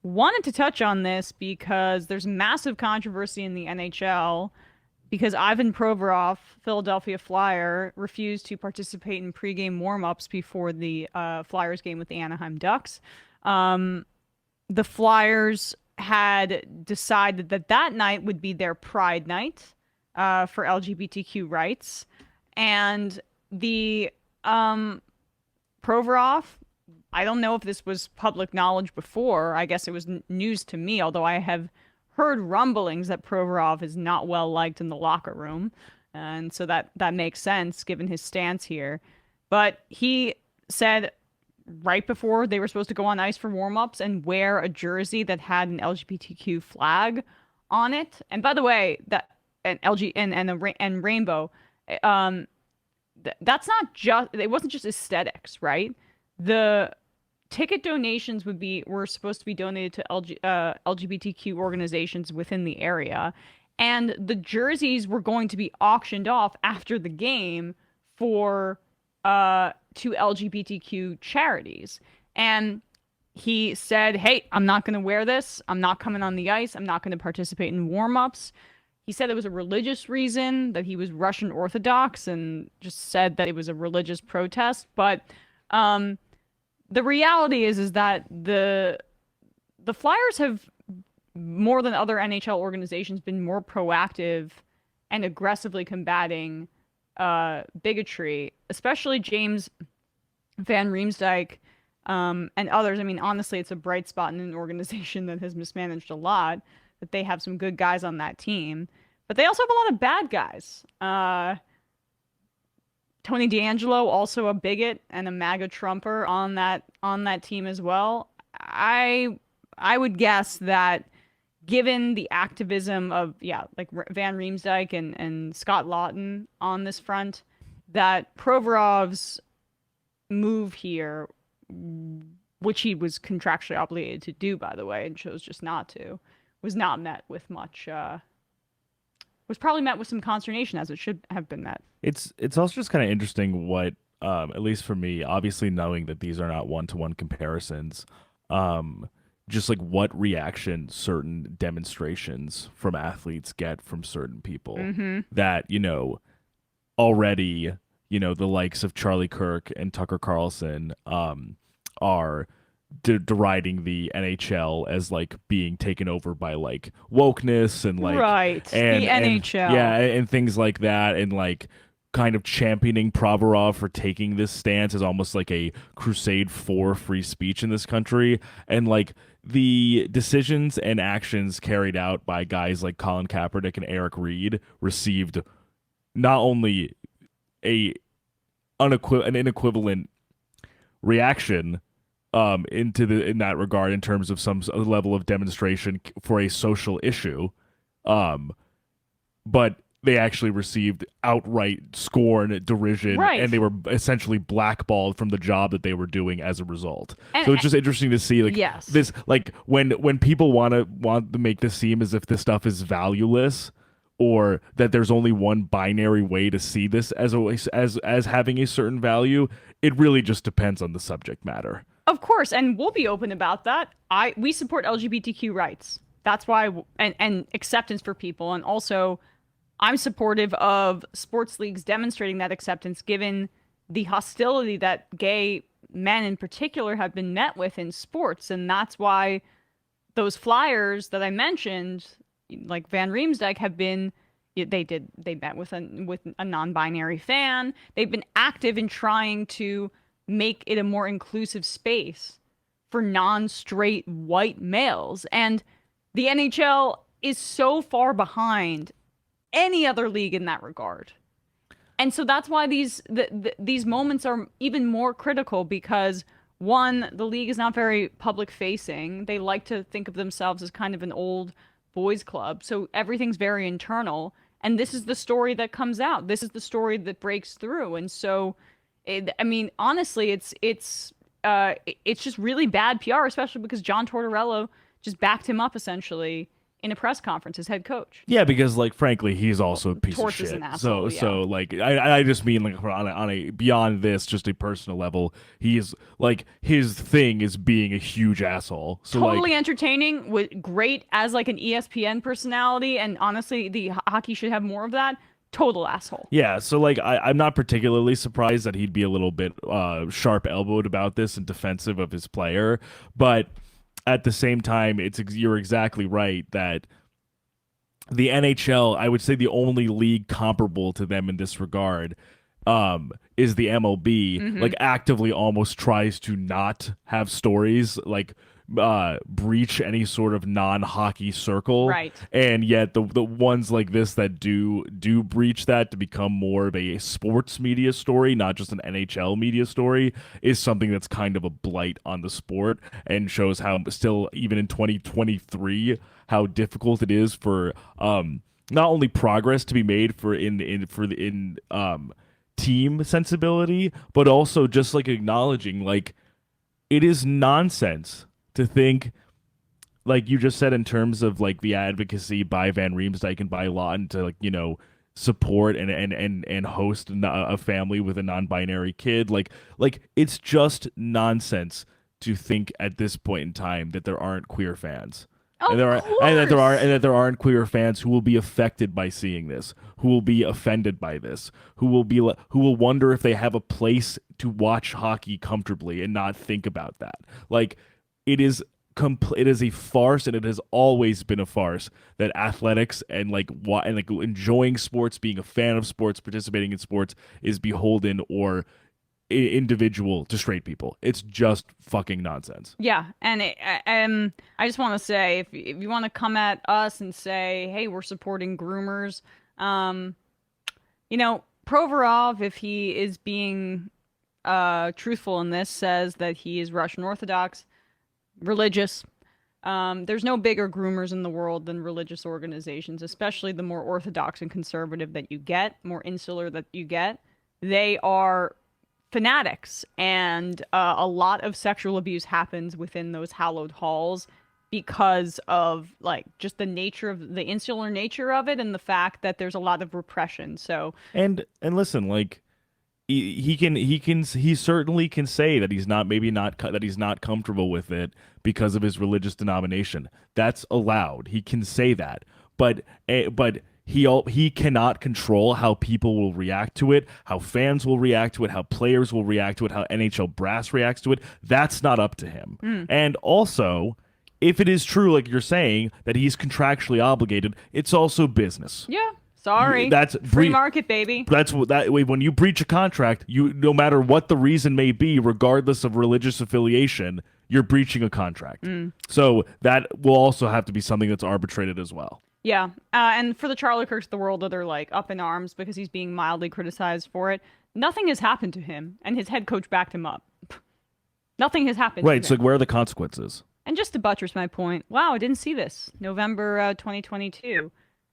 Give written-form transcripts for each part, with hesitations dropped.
wanted to touch on this because there's massive controversy in the NHL because Ivan Provorov, Philadelphia Flyer, refused to participate in pregame warmups before the Flyers game with the Anaheim Ducks. Um, the Flyers had decided that that night would be their Pride Night for LGBTQ rights, and the Provorov, I don't know if this was public knowledge before. I guess it was news to me, although I have heard rumblings that Provorov is not well liked in the locker room. And so that makes sense given his stance here. But he said right before they were supposed to go on ice for warm-ups and wear a jersey that had an LGBTQ flag on it. And by the way, that an LG and rainbow, um, that's not just it wasn't just aesthetics, right? The ticket donations were supposed to be donated to LGBTQ organizations within the area, and the jerseys were going to be auctioned off after the game for to LGBTQ charities. And he said, "Hey, I'm not going to wear this. I'm not coming on the ice. I'm not going to participate in warm-ups." He said it was a religious reason, that he was Russian Orthodox, and just said that it was a religious protest. But um, the reality is that the Flyers have, more than other NHL organizations, been more proactive and aggressively combating bigotry, especially James Van Riemsdyk and others. I mean, honestly, it's a bright spot in an organization that has mismanaged a lot, that they have some good guys on that team, but they also have a lot of bad guys. Tony D'Angelo, also a bigot and a MAGA Trumper on that team as well. I would guess that given the activism of, yeah, like Van Riemsdyk and Scott Lawton on this front, that Provorov's move here, which he was contractually obligated to do, by the way, and chose just not to, was not met with much was probably met with some consternation, as it should have been met. It's also just kind of interesting what, at least for me, obviously knowing that these are not one-to-one comparisons, um, just like what reaction certain demonstrations from athletes get from certain people Mm-hmm. that, already, the likes of Charlie Kirk and Tucker Carlson are deriding the NHL as like being taken over by like wokeness and like Right. The and yeah, NHL. and things like that, and like kind of championing Provorov for taking this stance as almost like a crusade for free speech in this country. And like the decisions and actions carried out by guys like Colin Kaepernick and Eric Reed received not only a an inequivalent reaction in that regard, in terms of some level of demonstration for a social issue, um but they actually received outright scorn, derision, and Right. they were essentially blackballed from the job that they were doing as a result. And, So it's just interesting to see like yes. this, like when people want to make this seem as if this stuff is valueless, or that there's only one binary way to see this as having a certain value. It really just depends on the subject matter. Of course, and we'll be open about that. We support LGBTQ rights. That's why, and acceptance for people, and also I'm supportive of sports leagues demonstrating that acceptance, given the hostility that gay men in particular have been met with in sports. And that's why those flyers that I mentioned, like Van Riemsdyk, have been, they met with a non-binary fan. They've been active in trying to make it a more inclusive space for non-straight white males. And the NHL is so far behind any other league in that regard. And so that's why these moments are even more critical, because one, the league is not very public facing. They like to think of themselves as kind of an old boys club. So everything's very internal. And this is the story that comes out. This is the story that breaks through. And so, I mean, honestly, it's just really bad PR, especially because John Tortorella just backed him up essentially in a press conference, his head coach. Yeah, because like frankly, he's also a piece of Torch is shit. an asshole, So like I just mean like on a beyond this, just a personal level, he is like his thing is being a huge asshole. So Totally like entertaining, great as like an ESPN personality, and honestly, the hockey should have more of that. Total asshole. yeah, so like I'm not particularly surprised that he'd be a little bit sharp elbowed about this and defensive of his player, but at the same time, you're exactly right that the NHL, I would say the only league comparable to them in this regard, is the MLB. Hmm. Like actively almost tries to not have stories like breach any sort of non-hockey circle, Right. and yet the ones like this that do breach that to become more of a sports media story, not just an NHL media story, is something that's kind of a blight on the sport and shows how still even in 2023 how difficult it is for not only progress to be made for in team sensibility, but also just like acknowledging like it is nonsense to think like you just said in terms of like the advocacy by Van Riemsdyk and by Lawton to like support and host a family with a non-binary kid like it's just nonsense to think at this point in time that there aren't queer fans. Of And course. that there aren't queer fans who will be affected by seeing this, who will be offended by this, who will wonder if they have a place to watch hockey comfortably and not think about that. Like it is it is a farce, and it has always been a farce that athletics and like enjoying sports, being a fan of sports, participating in sports is beholden or individual to straight people. It's just fucking nonsense. Yeah, and I just want to say, if you want to come at us and say, "Hey, we're supporting groomers," um, Provorov, if he is being truthful in this, says that he is Russian Orthodox, religious. There's no bigger groomers in the world than religious organizations, especially the more orthodox and conservative that you get, more insular that you get. They are fanatics, and a lot of sexual abuse happens within those hallowed halls because of like just the nature of the insular nature of it and the fact that there's a lot of repression. So And listen, like he certainly can say that he's not that he's not comfortable with it because of his religious denomination. That's allowed. He can say that. But he cannot control how people will react to it, how fans will react to it, how players will react to it, how NHL brass reacts to it. That's not up to him. And also, if it is true, like you're saying, that he's contractually obligated, it's also business. yeah, sorry, That's free market, baby. That's what that way. When you breach a contract, you no matter what the reason may be, regardless of religious affiliation, you're breaching a contract. So that will also have to be something that's arbitrated as well. Yeah, and for the Charlie Kirks of the world that are like up in arms because he's being mildly criticized for it, nothing has happened to him, and his head coach backed him up. Nothing has happened Right. to So him. like, where are the consequences? And just to buttress my point, wow, I didn't see this. November 2022,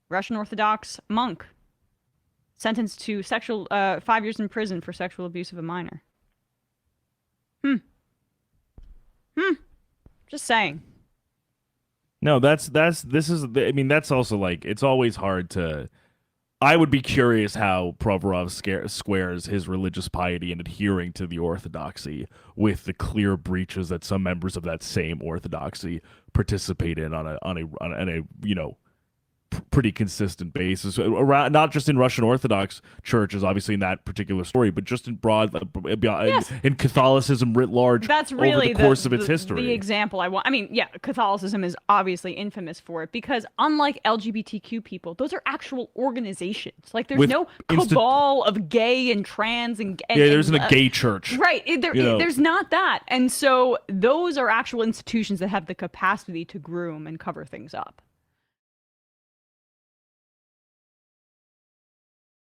Russian Orthodox monk sentenced to 5 years in prison for sexual abuse of a minor. Hmm. Just saying. No, this is. I mean, that's also like it's always hard to. I would be curious how Provorov squares his religious piety and adhering to the orthodoxy with the clear breaches that some members of that same orthodoxy participate in on a pretty consistent basis around, not just in Russian Orthodox churches, obviously in that particular story, but just in broad Yes. in Catholicism writ large That's over really the course of its the history. example I want. I mean, yeah, Catholicism is obviously infamous for it because unlike LGBTQ people, those are actual organizations. Like there's With no cabal of gay and trans and Yeah, there isn't a gay church. Right. There's not that. And so those are actual institutions that have the capacity to groom and cover things up.